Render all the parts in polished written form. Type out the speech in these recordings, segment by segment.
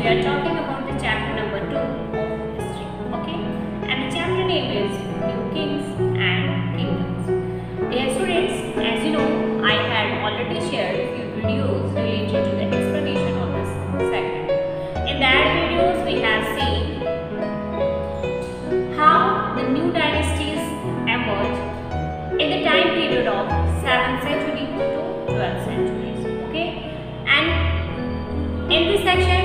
we are talking about the chapter number 2 of history. Okay, and the chapter name is New Kings and Kingdoms. Dear students, as you know, I had already shared a few videos related to the explanation of this segment. In that videos, we have seen how the new dynasties emerged in the time period of 7th century to 12th centuries. Okay, and in this section,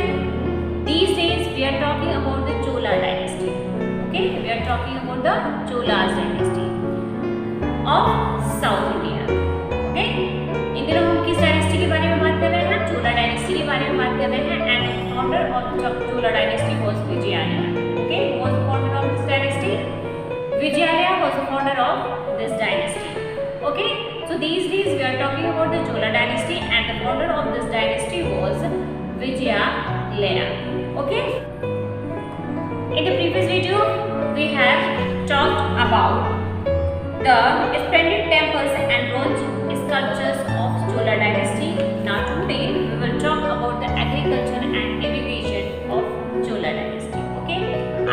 these days we are talking about the Chola dynasty. Okay, we are talking about the Cholas dynasty of South India. Okay, इन दिनों हम किस dynasty के बारे में बात कर रहे हैं? चोला डायनेस्टी के बारे में बात कर रहे हैं. And founder of Chola dynasty was Vijayalaya. Okay, was the founder of this dynasty. Vijayalaya was the founder of this dynasty. Okay, so these days we are talking about the Chola dynasty, and the founder of this dynasty was Vijayalaya. Okay, in the previous video we have talked about the splendid temples and bronze sculptures of Chola dynasty. Now today we will talk about the agriculture and irrigation of Chola dynasty. Okay,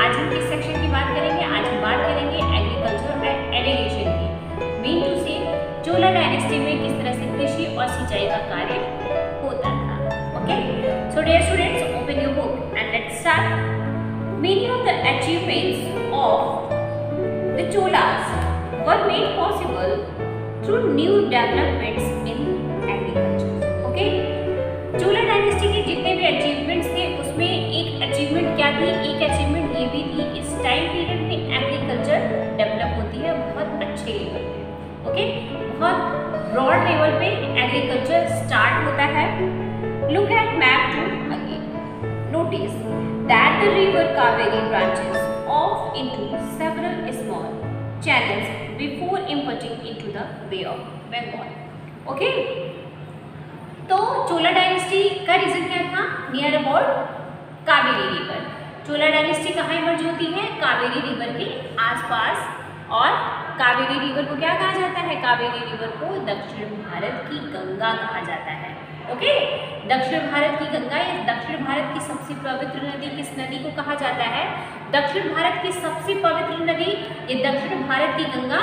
आज हम किस section की बात करेंगे? आज हम बात करेंगे एग्रीकल्चर एंड इरिगेशन की. मीन टू से चोला डायनेस्टी में किस तरह से कृषि और सिंचाई का कार्य होता था. Okay, so dear students, open your book and let's start. Many of the achievements of the Cholas were made possible through new developments in agriculture. Okay, Chola dynasty के जितने भी achievements थे उसमें एक achievement क्या थी? एक achievement ये भी थी इस टाइम पीरियड में एग्रीकल्चर डेवलप होती है बहुत अच्छे लेवल पे. ओके, बहुत ब्रॉड लेवल पे एग्रीकल्चर स्टार्ट होता है. Look at map 2 again. Notice that the river Kaveri branches off into several small channels before emptying into the Bay of Bengal. Okay, तो चोला डायनेस्टी का रीजन क्या था? Near about Kaveri river. Chola dynasty कहाँ emerge होती है? Kaveri river के आसपास. और कावेरी रिवर को क्या कहा जाता है? कावेरी रिवर को दक्षिण भारत की गंगा कहा जाता है. ओके, दक्षिण भारत की गंगा या दक्षिण भारत की सबसे पवित्र नदी किस नदी को कहा जाता है? दक्षिण भारत की सबसे पवित्र नदी ये दक्षिण भारत की गंगा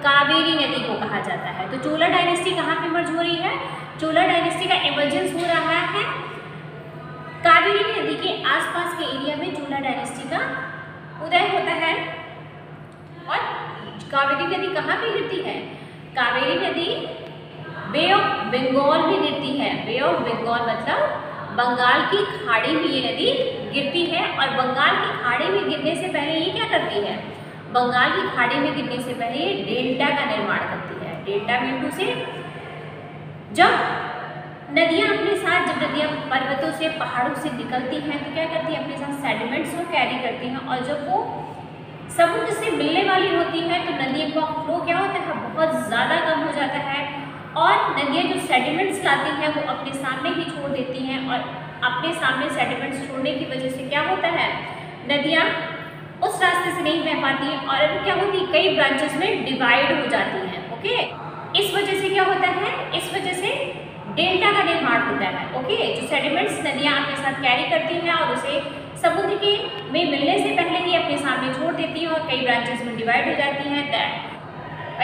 कावेरी नदी को कहा जाता है. तो चोला डायनेस्टी कहाँ पे इमर्ज हो रही है? चोला डायनेस्टी का इमर्जेंस हो रहा है कावेरी नदी के आसपास के एरिया में. चोला डायनेस्टी का उदय होता है. और कावेरी नदी कहाँ पे गिरती है? कावेरी नदी बे ऑफ बंगाल में गिरती है. बे ऑफ बंगाल मतलब बंगाल की खाड़ी में ये नदी गिरती है. और बंगाल की खाड़ी में गिरने से पहले ये क्या करती है? बंगाल की खाड़ी में गिरने से पहले ये डेल्टा का निर्माण करती है. डेल्टा बिंदु से जब नदियाँ अपने साथ जब नदियाँ पर्वतों से पहाड़ों से निकलती हैं तो क्या करती हैं? अपने साथ सेडिमेंट्स को कैरी करती हैं. और जब वो समुद्र से मिलने वाली होती है तो नदियों का फ्लो क्या होता है? बहुत ज़्यादा कम हो जाता है. और नदियाँ जो सेडिमेंट्स लाती हैं वो अपने सामने ही छोड़ देती हैं. और अपने सामने सेडिमेंट्स छोड़ने की वजह से क्या होता है? नदियाँ उस रास्ते से नहीं बह पाती हैं और क्या होती है? कई ब्रांचेस में डिवाइड हो जाती हैं. ओके, इस वजह से क्या होता है? इस वजह से डेल्टा का निर्माण होता है. ओके, जो सेडिमेंट्स नदियाँ अपने साथ कैरी करती हैं और उसे समुद्र के में मिलने से पहले ही अपने सामने छोड़ देती हैं और कई ब्रांचेस में डिवाइड हो जाती हैं.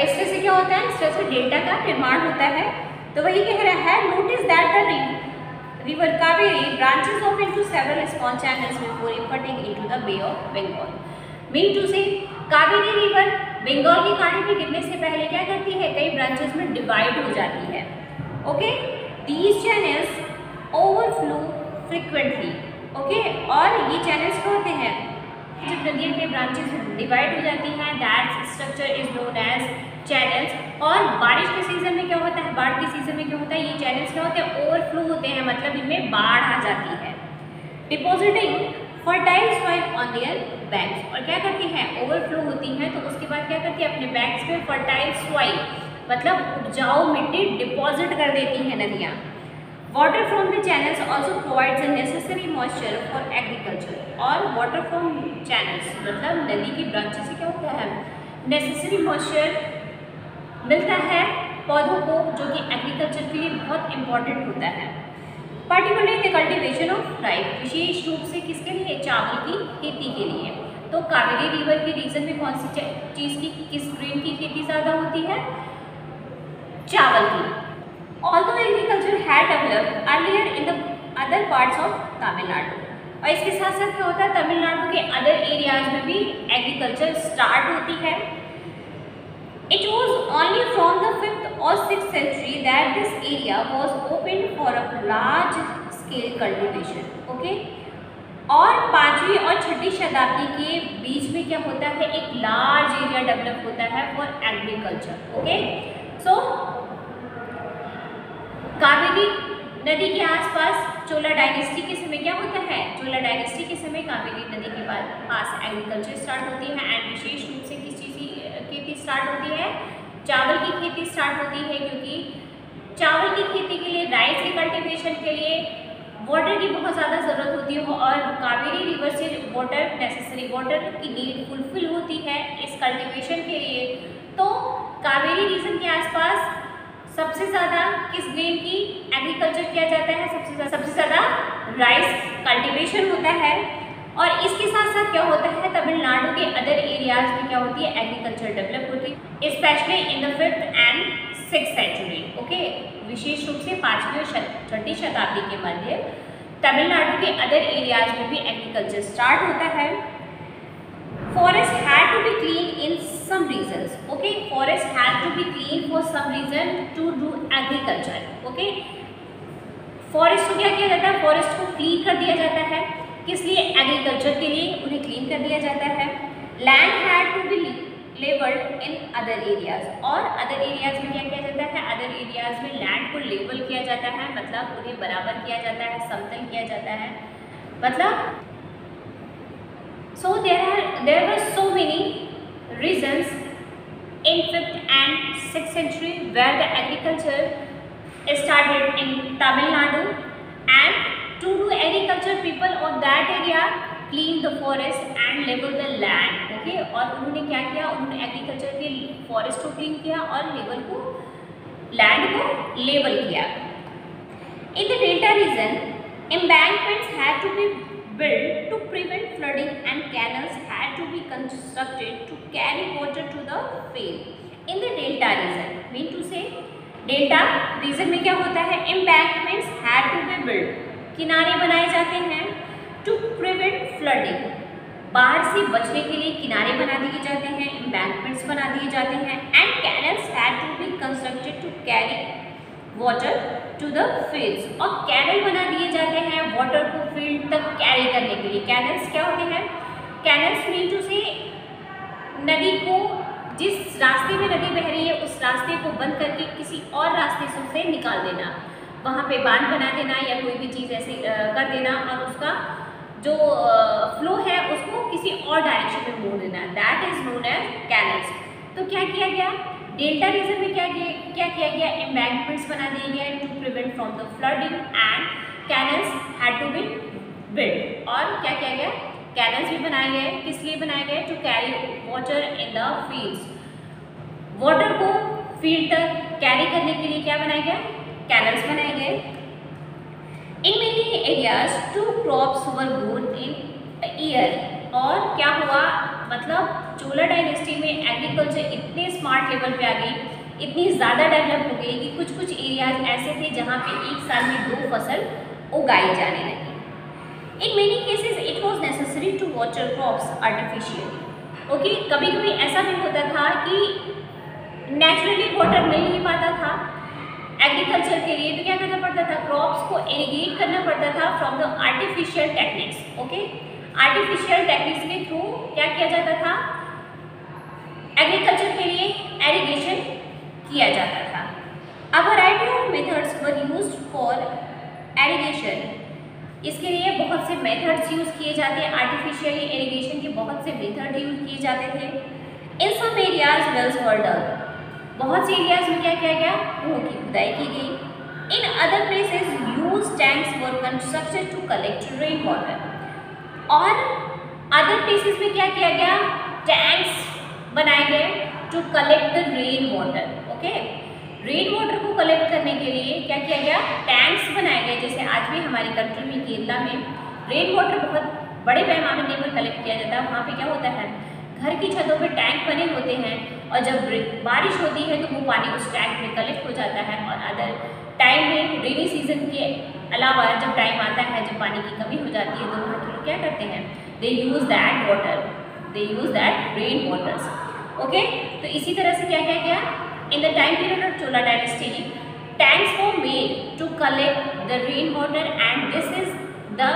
इस तरह से क्या होता है? इस तरह से डेल्टा का निर्माण होता है. तो वही कह रहा है, notice that the river Kaveri branches off into several small channels before emptying into the bay of Bengal. Mean to say Kaveri river Bengal की खाड़ी में गिरने से पहले क्या करती है? कई ब्रांचेस में डिवाइड हो जाती है. Okay, these channels overflow frequently. Okay, और ये चैनल्स क्या होते हैं? जब नदियों के ब्रांचेस डिवाइड हो जाती हैं, that structure is known as channels. और बारिश के सीजन में क्या होता है? बाढ़ के सीजन में क्या होता है? ये चैनल्स क्या होते हैं? ओवरफ्लो होते हैं, मतलब इनमें बाढ़ आ जाती है. Depositing fertile soil on their banks. और क्या करती हैं? ओवरफ्लो होती हैं तो उसके बाद क्या करती है? अपने बैंक्स में फर्टाइल सॉइल मतलब उपजाऊ मिट्टी डिपॉजिट कर देती हैं नदियाँ. Water from the channels also provides the necessary moisture for agriculture. और वाटर फ्रॉम चैनल्स मतलब नदी की ब्रांचेस से क्या होता है? नेसेसरी मॉइस्चर मिलता है पौधों को, जो कि एग्रीकल्चर के लिए बहुत इंपॉर्टेंट होता है. particularly the cultivation of ripe विशेष रूप से किसके लिए, चावल की खेती के लिए। तो कावेरी रिवर के रीजन में कौन सी चीज की, किस ग्रेन की खेती ज्यादा होती है, चावल की। Although agriculture had developed earlier in the other parts of Tamil Nadu, और इसके साथ साथ क्या होता है, तमिलनाडु के अदर एरियाज में भी एग्रीकल्चर स्टार्ट होती है। It was only from the 5th or 6th century that this area was opened for a large scale cultivation. Okay? और 5वीं और 6ठी शताब्दी के बीच में क्या होता है, एक लार्ज एरिया डेवलप होता है फॉर एग्रीकल्चर। ओके, सो कावेरी नदी के आसपास चोला डायनेस्टी के समय क्या होता है, चोला डायनेस्टी के समय कावेरी नदी के पास एग्रीकल्चर स्टार्ट होती है। एंड विशेष रूप से किस चीज़ की खेती स्टार्ट होती है, चावल की खेती स्टार्ट होती है, क्योंकि चावल की खेती के लिए, राइस के कल्टीवेशन के लिए वाटर की बहुत ज़्यादा ज़रूरत होती है, और कावेरी रिवर से वाटर नेसेसरी वाटर की नीड फुलफिल होती है इस कल्टीवेशन के लिए। तो कावेरी रीजन के आसपास सबसे ज़्यादा किस ग्रेन की एग्रीकल्चर किया जाता है, सबसे ज़्यादा राइस कल्टीवेशन होता है। और इसके साथ साथ क्या होता है, तमिलनाडु के अदर एरियाज में क्या होती है, एग्रीकल्चर डेवलप होती है, specially in the 5th and 6th century. Okay, विशेष रूप से 5वीं और 6ठी शताब्दी के मध्य तमिलनाडु के अदर एरियाज में भी एग्रीकल्चर स्टार्ट होता है। Forest had to be clean in some regions. Okay, forest had to be clean for some reason to do agriculture. Okay, forest को क्या किया जाता है, forest को क्लीन कर दिया जाता है, किस लिए, एग्रीकल्चर के लिए उन्हें क्लीन कर दिया जाता है। Land had to be levelled in other areas, और अदर एरियाज में क्या किया जाता है, अदर एरियाज में लैंड को लेवल किया जाता है, मतलब उन्हें बराबर किया जाता है, समतल किया जाता है। मतलब so there were so many reasons in 5th and 6th century where the agriculture started in Tamil Nadu, and to do agriculture people of that area clean the forest and level the land. Okay, और उन्होंने क्या किया, उन्होंने agriculture के forest को clean किया और level को, लैंड को लेवल किया। In the delta region embankments had to be built to prevent flooding and canals had to be constructed to carry water to the field in the delta region. Mean to say delta region में क्या होता है, embankments had to be built, किनारे बनाए जाते हैं, to prevent flooding, बाढ़ से बचने के लिए किनारे बना दिए जाते हैं, embankments बना दिए जाते हैं, and canals had to be constructed to carry water to the fields, और कैनल बना दिए जाते हैं वाटर को फील्ड तक कैरी करने के लिए। कैनल्स क्या होते हैं, कैनल्स मीन टू से नदी को, जिस रास्ते में नदी बह रही है उस रास्ते को बंद करके किसी और रास्ते से उसे निकाल देना, वहाँ पे बांध बना देना या कोई भी चीज़ ऐसे कर देना, और उसका जो फ्लो है उसको किसी और डायरेक्शन में मोड़ देना, that is known as canals. तो क्या किया गया, डेल्टा रीजन में क्या किया गया, एम्बैंकमेंट्स बना दिए गए to prevent from the flooding, and canals had to be build, और क्या किया गया, कैनल्स भी बनाए गए, किस लिए बनाए गए, to carry water in the fields, water को फील्ड तक कैरी करने के लिए क्या बनाया गया, कैनल्स बनाए गए। In many areas 2 crops were grown in year, और क्या हुआ, मतलब चोला डायनेस्टी में एग्रीकल्चर इतने स्मार्ट लेवल पे आ गई, इतनी ज़्यादा डेवलप हो गई कि कुछ कुछ एरियाज ऐसे थे जहाँ पे एक साल में 2 फसल उगाई जाने लगी। In many cases it was necessary to water crops artificially. Okay, कभी कभी ऐसा भी होता था कि नेचुरली वाटर मिल नहीं पाता था एग्रीकल्चर के लिए, तो क्या करना पड़ता था, क्रॉप्स को इरिगेट करना पड़ता था from the artificial techniques. Okay, artificial techniques के थ्रू क्या किया जाता था, एग्रीकल्चर के लिए इरिगेशन किया जाता था। A variety of methods were used for irrigation, इसके लिए बहुत से मेथड्स यूज़ किए जाते हैं, आर्टिफिशियली इरिगेशन के बहुत से मेथड यूज़ किए जाते थे। इन सम एरियाज वेल्स वर डग, बहुत से एरियाज में क्या किया गया, कुओं की खुदाई की गई। In other places huge tanks were constructed to collect rain water, और अदर प्लेसेस में क्या किया गया, टैंक्स बनाए गए to collect the rain water. Okay, rain water को कलेक्ट करने के लिए क्या किया गया, टैंक्स बनाए गए, जैसे आज भी हमारी कंट्री में केरला में रेन वाटर बहुत बड़े पैमाने पर कलेक्ट किया जाता है। वहाँ पे क्या होता है, घर की छतों पे टैंक बने होते हैं और जब बारिश होती है तो वो पानी उस टैंक में कलेक्ट हो जाता है। और अदर टाइम में रेनी सीजन के अलावा जब टाइम आता है जब पानी की कमी हो जाती है तो वहाँ के लोग क्या करते हैं, they use that water, they use that rain waters. Okay, तो इसी तरह से क्या क्या किया, in the time period of Chola dynasty tanks were made to collect the rainwater and this is the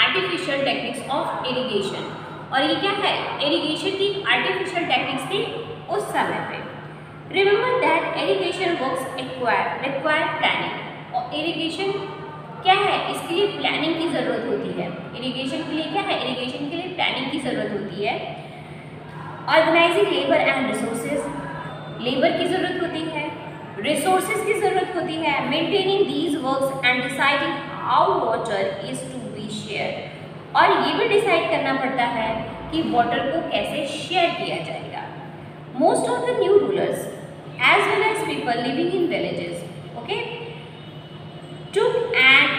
artificial techniques of irrigation। और ये क्या है, इरिगेशन की आर्टिफिशियल टेक्निक्स थी उस समय पे। Remember that irrigation works require planning. और इरिगेशन क्या है, इसके लिए प्लानिंग की ज़रूरत होती है। इरिगेशन के लिए क्या है, इरिगेशन के लिए प्लानिंग की ज़रूरत होती है। Organising labour and resources, labour की ज़रूरत होती है, रिसोर्सेज की ज़रूरत होती है। Maintaining these works and deciding how water is to be share. और ये भी डिसाइड करना पड़ता है कि वाटर को कैसे शेयर किया जाएगा। Most of the new rulers as well as people living in villages okay took an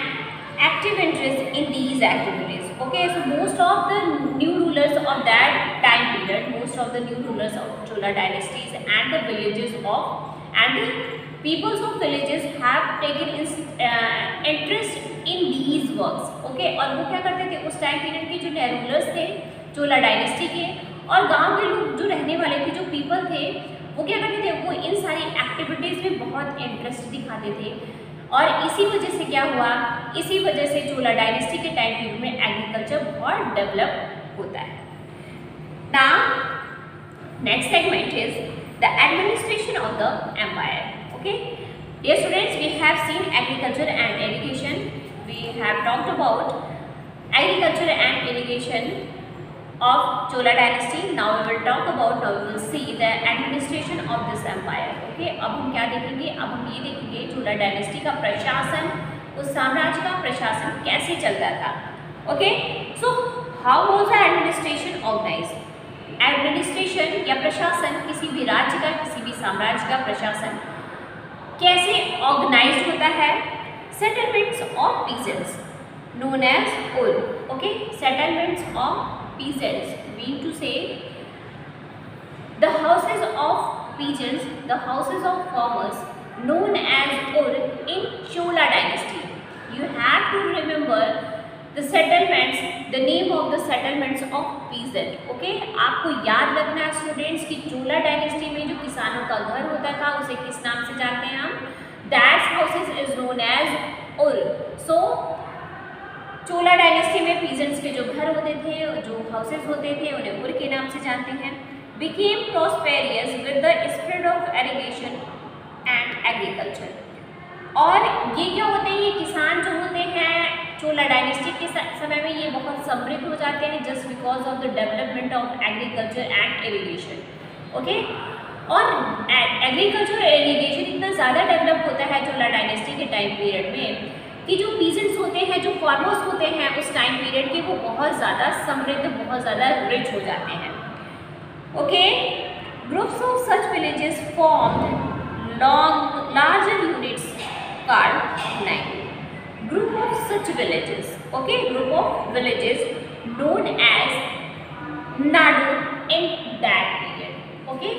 active interest in these activities। Okay, so most of the new rulers of that time period, most of the new rulers of Chola dynasties and the villages of and the peoples of villages have taken interest in these works। Okay, और वो क्या करते थे उस time period के जो rulers थे चोला dynasty के और गांव के लोग जो रहने वाले थे, जो पीपल थे, वो क्या करते थे, वो इन सारी एक्टिविटीज़ में बहुत इंटरेस्ट दिखाते थे। और इसी वजह से क्या हुआ, इसी वजह से चोला डायनेस्टी के टाइम पीरियड में एग्रीकल्चर बहुत डेवलप होता है। Now next segment is the administration of the empire. Okay dear students, we have seen agriculture and irrigation, we have talked about agriculture and irrigation of Chola dynasty। Now we will talk about, now we will see the administration of this empire। Okay, अब हम क्या देखेंगे, अब हम ये देखेंगे चोला dynasty का प्रशासन, उस साम्राज्य का प्रशासन कैसे चलता था। Okay, so how was the administration organised. Administration या प्रशासन किसी भी राज्य का, किसी भी साम्राज्य का प्रशासन कैसे ऑर्गेनाइज्ड होता है। Settlements of peasants known as ur. Okay, settlements of peasants mean to say the houses of peasants, the houses of farmers known as Ur in Chola dynasty। You have to remember the settlements, the name of the settlements of peasant। Okay, आपको याद रखना है students कि चोला dynasty में जो किसानों का घर होता था उसे किस नाम से जानते हैं हम, that houses is known as Ur। So Chola dynasty में पीजेंट्स के जो घर होते थे, जो हाउसेस होते थे, उन्हें उर के नाम से जानते हैं। Became prosperous with the spread of irrigation and agriculture. और ये क्या होते हैं, ये किसान जो होते हैं चोला डायनेस्टी के समय में ये बहुत समृद्ध हो जाते हैं just because of the development of agriculture and irrigation. Okay, और एग्रीकल्चर और इरिगेशन इतना ज़्यादा डेवलप होता है चोला डायनेस्टी के टाइम पीरियड में कि जो पीजेंट्स होते हैं, जो फार्मर्स होते हैं उस टाइम पीरियड के, वो बहुत ज़्यादा समृद्ध, बहुत ज़्यादा रिच हो जाते हैं। Okay, groups of such villages formed larger units called nine. Group of such villages, okay, group of villages known as nadu in that period. Okay,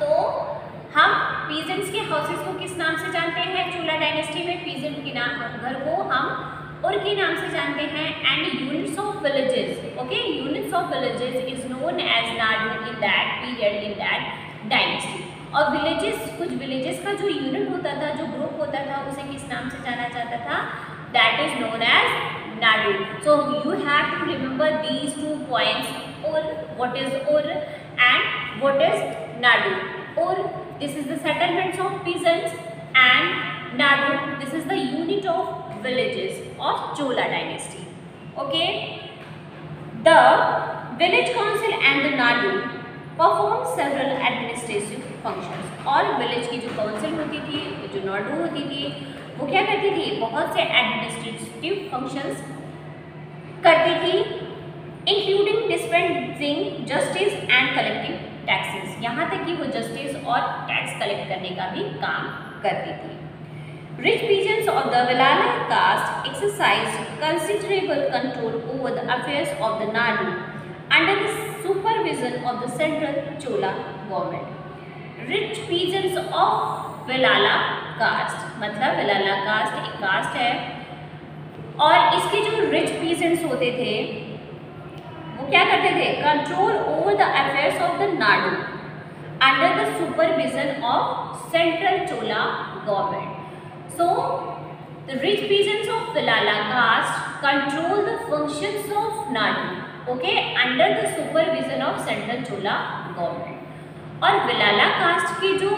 तो हम पीजेंट्स के हाउसेस को किस नाम से जानते हैं चोला डायनेस्टी में, पीजेंट के नाम, घर को हम उर के नाम से जानते हैं। And units of villages, okay, units of villages is known as nadu in that period, in that dynasty. और विलेजेस, कुछ विलेजेस का जो यूनिट होता था, जो ग्रुप होता था, उसे किस नाम से जाना जाता था, that is known as nadu. So you have to remember these two points, ur, what is ur and what is nadu. Ur, this is the settlements of peasants, and Nadu, this is the unit of villages of Chola dynasty। Okay, the village council and the Nadu perform several administrative functions। और village की जो council होती थी, जो Nadu होती थी, वो क्या करती थी, बहुत से administrative functions करती थी, including dispensing justice and collecting taxes. यहाँ तक कि वो जस्टिस और टैक्स कलेक्ट करने का भी काम करती थी। Rich peasants of the Velala caste exercised considerable control over the affairs of the Nadu under the supervision of the central Chola government. Rich peasants of Velala caste, मतलब Velala caste एक caste है और इसके जो rich peasants होते थे वो क्या करते थे? Control over the affairs of the Nadu under the supervision of central Chola government. So, the rich peasants of Velala caste control the functions of Nadu, okay, under the supervision of central Chola government. और Velala caste के जो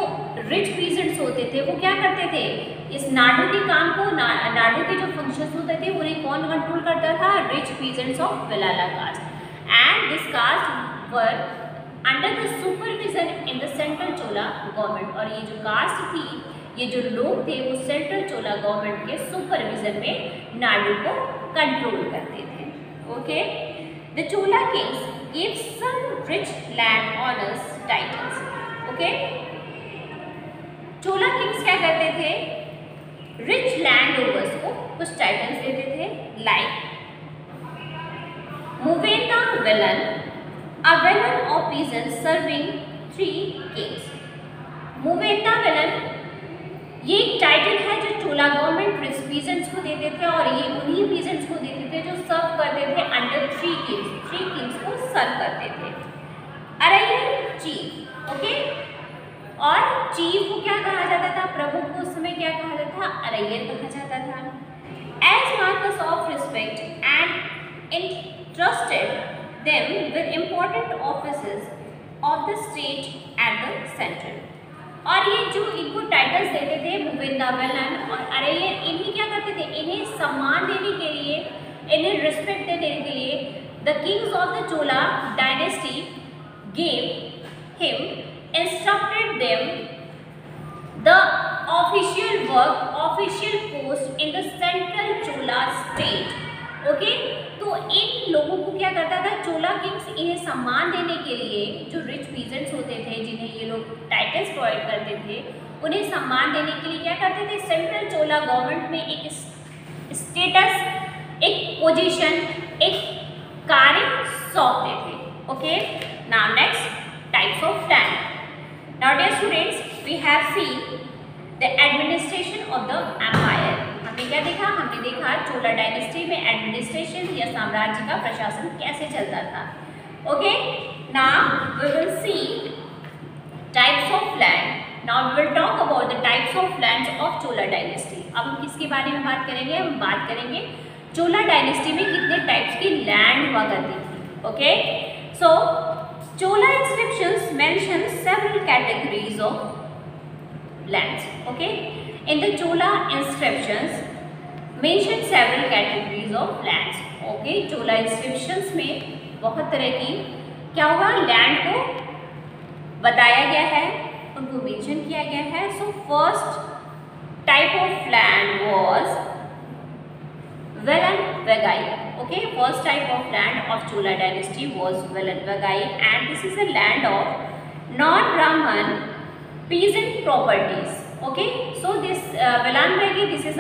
rich peasants होते थे वो क्या करते थे? इस नाडू के काम को नाडू के जो functions होते थे उन्हें कौन कंट्रोल करता था? Rich peasants of Velala caste. And this caste were under the supervision in the central Chola government. और ये जो caste थी, ये जो लोग थे वो सेंट्रल चोला गवर्नमेंट के सुपरविजन में नाडू को कंट्रोल करते थे. Okay, the Chola kings give some rich land owners titles. Okay, Chola kings क्या करते थे? रिच लैंड ओवर्स को कुछ टाइटल्स देते थे, like Muvenda Velan, a Velan of peasants serving 3 kings. Muvenda Velan ये एक टाइटल है जो चोला गवर्नमेंट पीजेंट्स को देते थे और ये उन्हीं पीजेंट्स को देते थे जो सर्व करते थे अंडर 3 किंग्स को सर्व करते थे. अरैयर चीफ, ओके, और चीफ को क्या कहा जाता था? प्रभु को उस समय क्या कहा जाता था? अरैयर कहा जाता था. As marks of respect and entrusted them with important offices of the state and the central. और ये जो इनको टाइटल्स देते थे मुवेंदा वेलन और अरैयर, इन्हीं क्या करते थे? इन्हें सम्मान देने के लिए, इन्हें रिस्पेक्ट देने के लिए the Kings of the Chola dynasty gave him, instructed them the official work, official post in the central Chola state. Okay, तो इन लोगों को क्या करता था? चोला किंग्स इन्हें सम्मान देने के लिए, जो रिच पीजेंट्स होते थे जिन्हें ये लोग टाइटल्स प्रोवाइड करते थे, उन्हें सम्मान देने के लिए क्या करते थे? सेंट्रल चोला गवर्नमेंट में एक स्टेटस, एक पोजीशन, एक कार्य सौंपते थे. Okay, now next types of land. Now dear students, we have seen the administration of the empire. हमने क्या देखा? हमने देखा चोला डायनेस्टी में एडमिनिस्ट्रेशन या साम्राज्य का प्रशासन कैसे चलता था. Okay, now we will see types of land. Now we will talk about the types of lands of Chola dynasty. अब हम किसके बारे में बात करेंगे? हम बात करेंगे चोला डायनेस्टी में कितने टाइप्स की लैंड हुआ करती थी. Okay, so Chola inscriptions mention several categories of lands. Okay, in the Chola inscriptions mention several categories of lands. Okay, Chola inscriptions में बहुत तरह की क्या हुआ? लैंड को बताया गया है, उनको मेंशन किया गया है. So first type of land was Vellan Vagai. Okay, first type of land of Chola dynasty was Velan Vegai, and this is a land of non-Brahman peasant properties. Okay, so this Velan Vegai, this is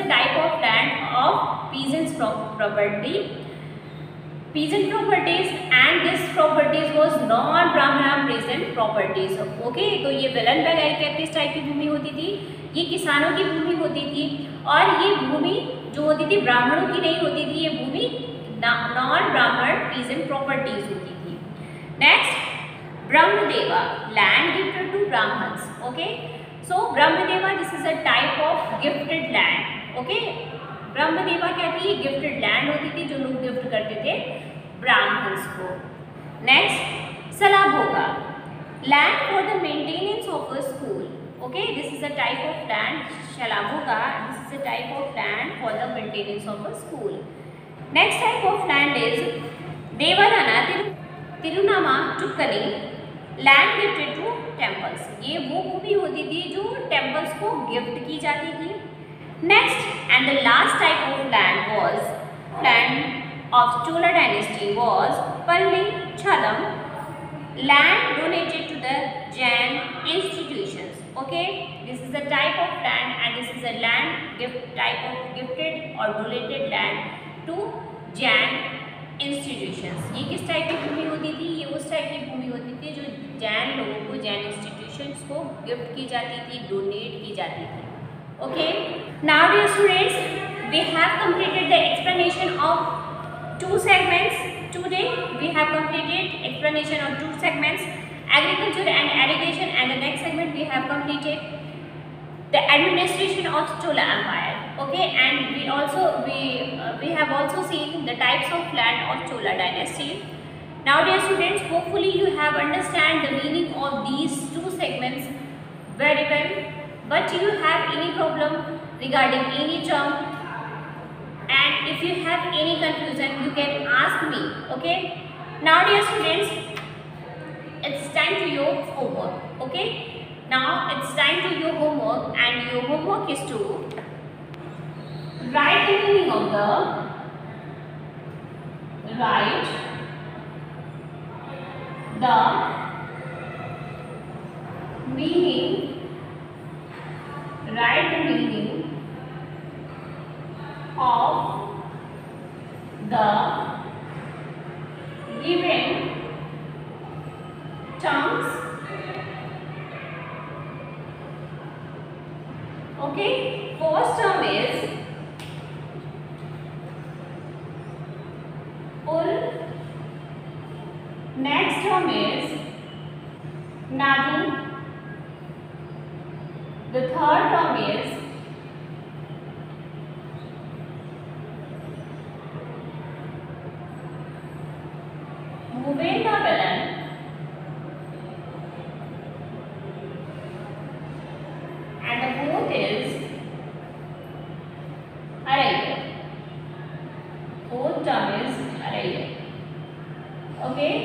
a type of land of peasants property, peasant properties, and this properties was non-Brahman peasant properties. Okay, तो ये Velan Vegai क्या किस type की भूमि होती थी? ये किसानों की भूमि होती थी और ये भूमि जो होती थी ब्राह्मणों की नहीं होती थी. ये भूमि non-Brahman peasant properties होती थी. Next, Brahmadeva, land gifted to Brahmins. Okay, so Brahmadeva, this is a type of gifted land. Okay, Brahmadeva क्या थी? गिफ्टेड लैंड होती थी जो लोग गिफ्ट करते थे ब्राह्मण्स को. Next, Salabhoga, land for the maintenance of a school. Okay, this is a type of land. Shalabhoga, this is a type of land for the maintenance of a school. Next type of land is Devarana Tirunama Tukkali, land gifted to temples. ये वो भूमि होती थी जो temples को gift की जाती थी. Next and the last type of land was land of Chola dynasty was Palli Chandam, land donated to the Jain institutions. Okay, this is a type of land and this is a land gift type of gifted or donated land to Jain institutions. ये किस type की भूमि होती थी? ये उस type की भूमि होती थी जो जैन लोगों को, जैन इंस्टीट्यूशंस को गिफ्ट की जाती थी, डोनेट की जाती थी। Okay, now dear students, we have completed the explanation of two segments today. We have completed explanation of two segments, agriculture and irrigation, and the next segment we have completed the administration of Chola Empire. Okay, and we have also seen the types of land of Chola dynasty. Now dear students, hopefully you have understand the meaning of these two segments very well, but you have any problem regarding any term, and if you have any confusion you can ask me. Okay, now dear students, it's time to your homework. Okay, now it's time to your homework, and your homework is to write the meaning of the meaning of the given terms. Okay, first term is Ul, next term is Nadu, the third term is Muvendavelan, and the fourth is Araya. Fourth term is Araya. Okay.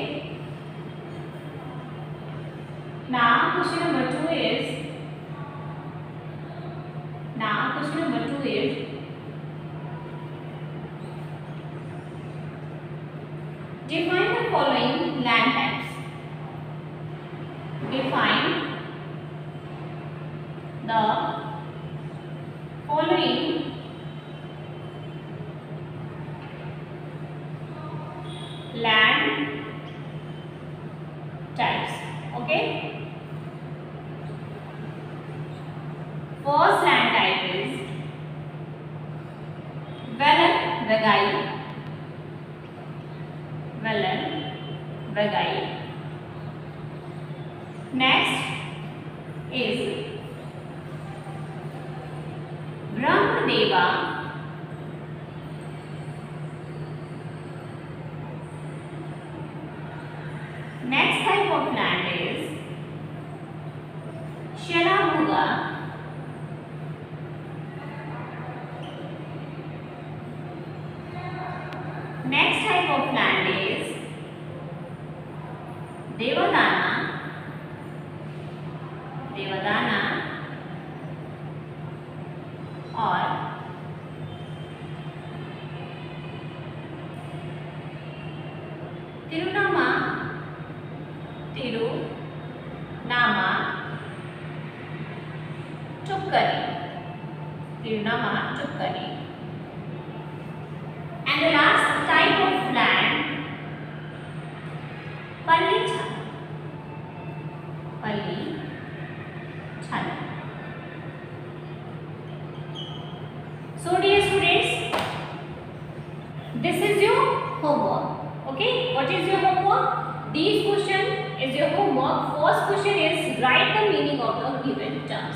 Now question number 2 is define the following land types. Define the following land types. Okay, first land type is Velan Vagai. Next is Brahmadeva. Next type of land is Shalamuga. Next type of land is Devadana or Tirunama Chukkari. And the last type of land, Palli Chala. So dear students, this is your homework. Okay, what is your homework? These question is your homework. First question is write the meaning of the given terms.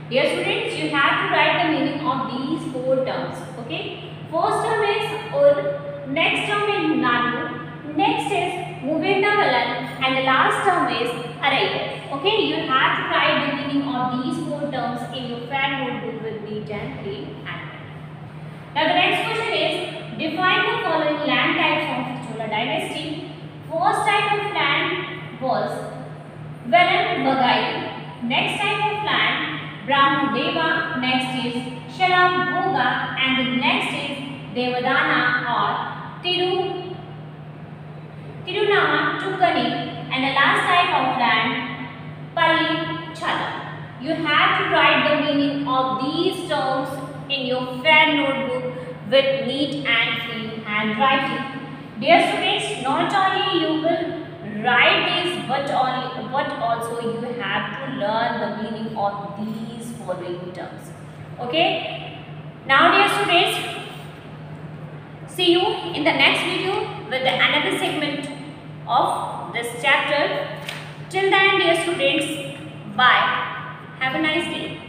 Dear students, you have to write the meaning of these 4 terms. Okay, first term is Ur, next term is Nadu, next is Muvendavelan, and the last term is Araya. Okay, you have to write the meaning of these 4 terms in your fan notebook with neat and clean handwriting. Now the next question is define the following land types of Chola dynasty. First type of land was Velan Vagai. Next type of land Brahmadeva. Next is Shalamuga, and the next is Devadana or Tirunama Chukkari, and the last type of land Palli Chala. you have to write the meaning of these terms in your fair notebook with neat and clean handwriting. Dear students, not only you will write this, but also you have to learn the meaning of these following terms. Okay? Now, dear students, see you in the next video with another segment of this chapter. Till then, dear students, bye. Have a nice day.